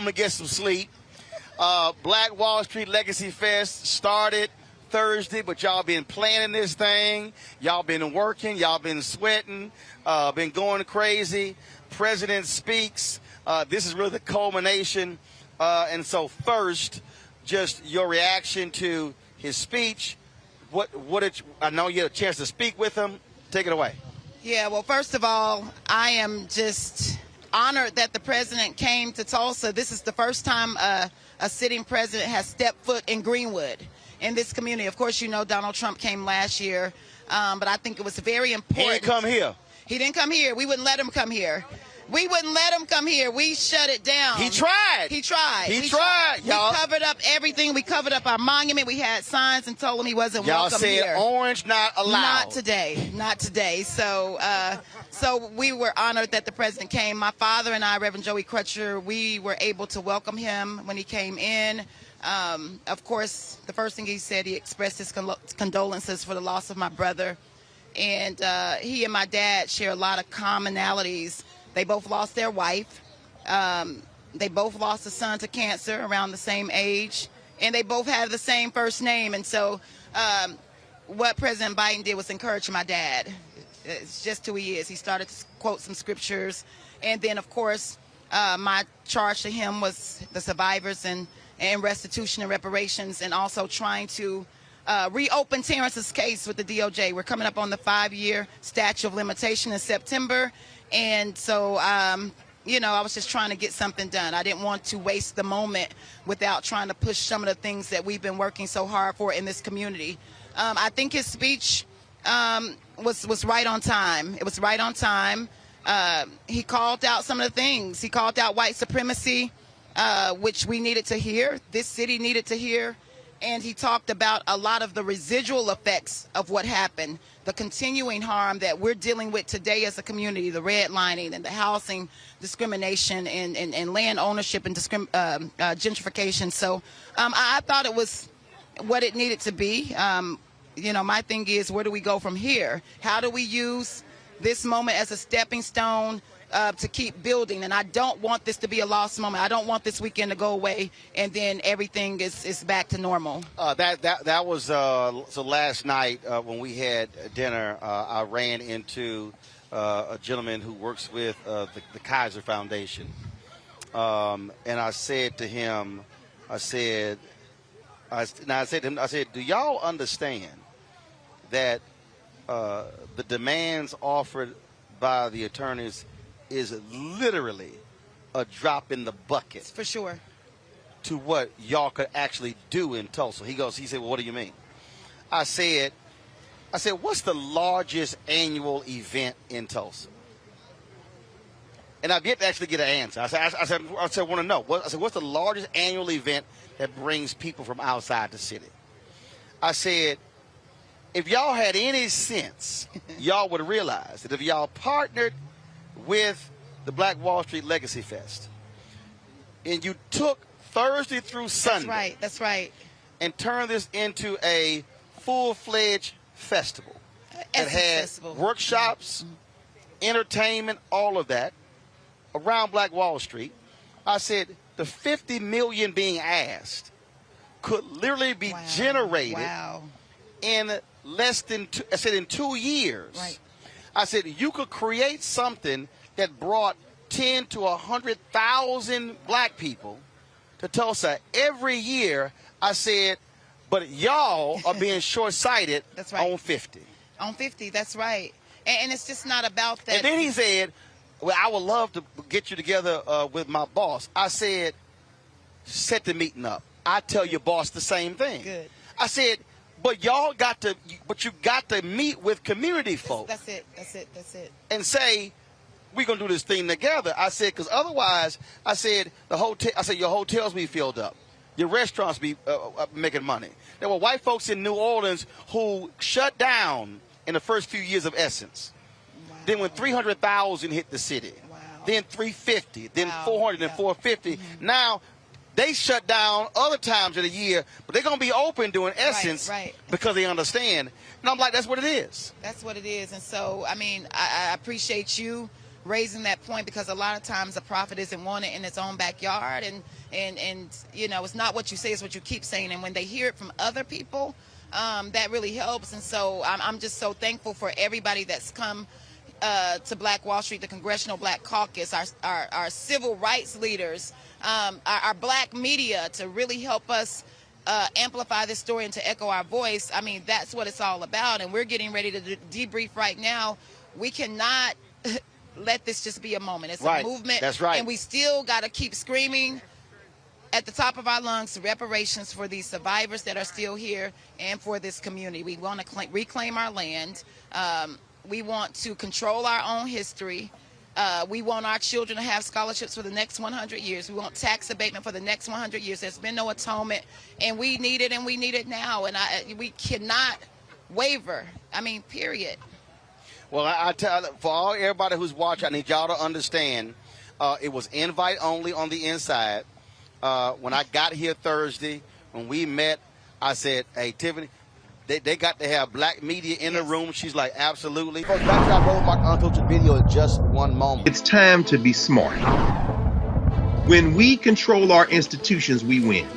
and get some sleep. Black Wall Street Legacy Fest started Thursday, but y'all been planning this thing. Y'all been working. Y'all been sweating. Been going crazy. President speaks. This is really the culmination. And so first, just your reaction to his speech. I know you had a chance to speak with him. Take it away. Yeah, well, first of all, I am just honored that the president came to Tulsa. This is the first time a sitting president has stepped foot in Greenwood, in this community. Of course, you know Donald Trump came last year, but I think it was very important. He didn't come here. He didn't come here. We wouldn't let him come here. We wouldn't let him come here. We shut it down. He tried. He tried. He tried, y'all. We covered up everything. We covered up our monument. We had signs and told him he wasn't welcome here. Y'all said orange not allowed. Not today. Not today. So we were honored that the president came. My father and I, Reverend Joey Crutcher, we were able to welcome him when he came in. Of course, the first thing he said, he expressed his condolences for the loss of my brother. And he and my dad share a lot of commonalities. They both lost their wife. They both lost a son to cancer around the same age. And they both have the same first name. And so what President Biden did was encourage my dad. It's just who he is. He started to quote some scriptures. And then, of course, my charge to him was the survivors and restitution and reparations, and also trying to reopen Terrence's case with the DOJ. We're coming up on the 5-year statute of limitation in September. And so, I was just trying to get something done. I didn't want to waste the moment without trying to push some of the things that we've been working so hard for in this community. I think his speech was right on time. It was right on time. He called out some of the things. He called out white supremacy, which we needed to hear. This city needed to hear. And he talked about a lot of the residual effects of what happened, the continuing harm that we're dealing with today as a community, the redlining and the housing discrimination and land ownership and gentrification. So I thought it was what it needed to be. My thing is, where do we go from here? How do we use this moment as a stepping stone to keep building? And I don't want this to be a lost moment. I don't want this weekend to go away and then everything is back to normal. That was so last night when we had dinner, I ran into a gentleman who works with the Kaiser Foundation, and I said to him, I said, do y'all understand that the demands offered by the attorneys is literally a drop in the bucket. For sure. To what y'all could actually do in Tulsa. He said, well, what do you mean? I said, what's the largest annual event in Tulsa? And I've yet to actually get an answer. I said, I want to know. What's the largest annual event that brings people from outside the city? I said, if y'all had any sense, y'all would realize that if y'all partnered with the Black Wall Street Legacy Fest, and you took Thursday through Sunday. That's right. And turned this into a full-fledged festival that had workshops, entertainment, all of that around Black Wall Street. I said the $50 million being asked could literally be generated in less than in 2 years. Right. I said you could create something that brought 10 to 100,000 black people to Tulsa every year. I said, but y'all are being short-sighted on 50. On 50, that's right. And it's just not about that. And then he said, well, I would love to get you together with my boss. I said, set the meeting up. I tell your boss the same thing. Good. I said, but you got to meet with community folks. That's it. And say, we're going to do this thing together. I said, because otherwise, I said, your hotels be filled up. Your restaurants be making money. There were white folks in New Orleans who shut down in the first few years of Essence. Wow. Then when 300,000 hit the city, then 350, then 400 and 450. Mm-hmm. Now, they shut down other times of the year, but they're going to be open during Essence because they understand. And I'm like, that's what it is. That's what it is. And so, I mean, I appreciate you raising that point, because a lot of times a prophet isn't wanted in its own backyard, and you know, it's not what you say, it's what you keep saying. And when they hear it from other people, that really helps. And so I'm just so thankful for everybody that's come to Black Wall Street, the Congressional Black Caucus, our civil rights leaders, our black media, to really help us amplify this story and to echo our voice. I mean, that's what it's all about. And we're getting ready to debrief right now. We cannot let this just be a moment. It's a movement. That's right. And we still got to keep screaming at the top of our lungs reparations for these survivors that are still here and for this community. We want to reclaim our land. We want to control our own history. We want our children to have scholarships for the next 100 years. We want tax abatement for the next 100 years. There's been no atonement, and we need it, and we need it now. And we cannot waver. I mean, period. Well, I tell for everybody who's watching, I need y'all to understand, it was invite only on the inside. When I got here Thursday, when we met, I said, hey, Tiffany, they got to have black media in the room. She's like, absolutely. Back to our Roland Martin Unfiltered video in just one moment. It's time to be smart. When we control our institutions, we win.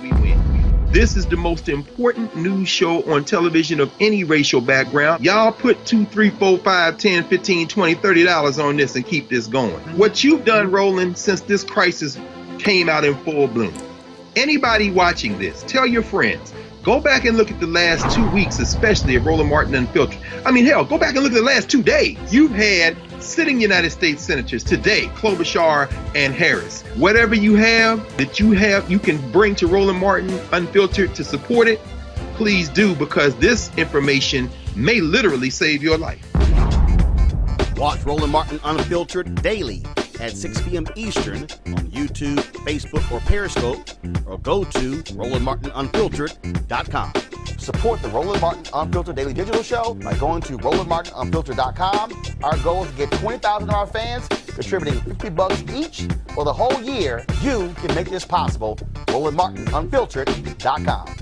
This is the most important news show on television of any racial background. Y'all put $2, $3, $4, $5, $10, $15, $20, $30 on this and keep this going. What you've done, Roland, since this crisis came out in full bloom. Anybody watching this, tell your friends. Go back and look at the last 2 weeks, especially of Roland Martin Unfiltered. I mean, hell, go back and look at the last 2 days. You've had sitting United States senators today, Klobuchar and Harris. Whatever you have that you can bring to Roland Martin Unfiltered to support it, please do, because this information may literally save your life. Watch Roland Martin Unfiltered daily at 6 p.m. Eastern on YouTube, Facebook, or Periscope, or go to RolandMartinUnfiltered.com. Support the Roland Martin Unfiltered Daily Digital Show by going to RolandMartinUnfiltered.com. Our goal is to get 20,000 of our fans contributing $50 each for the whole year. You can make this possible. RolandMartinUnfiltered.com.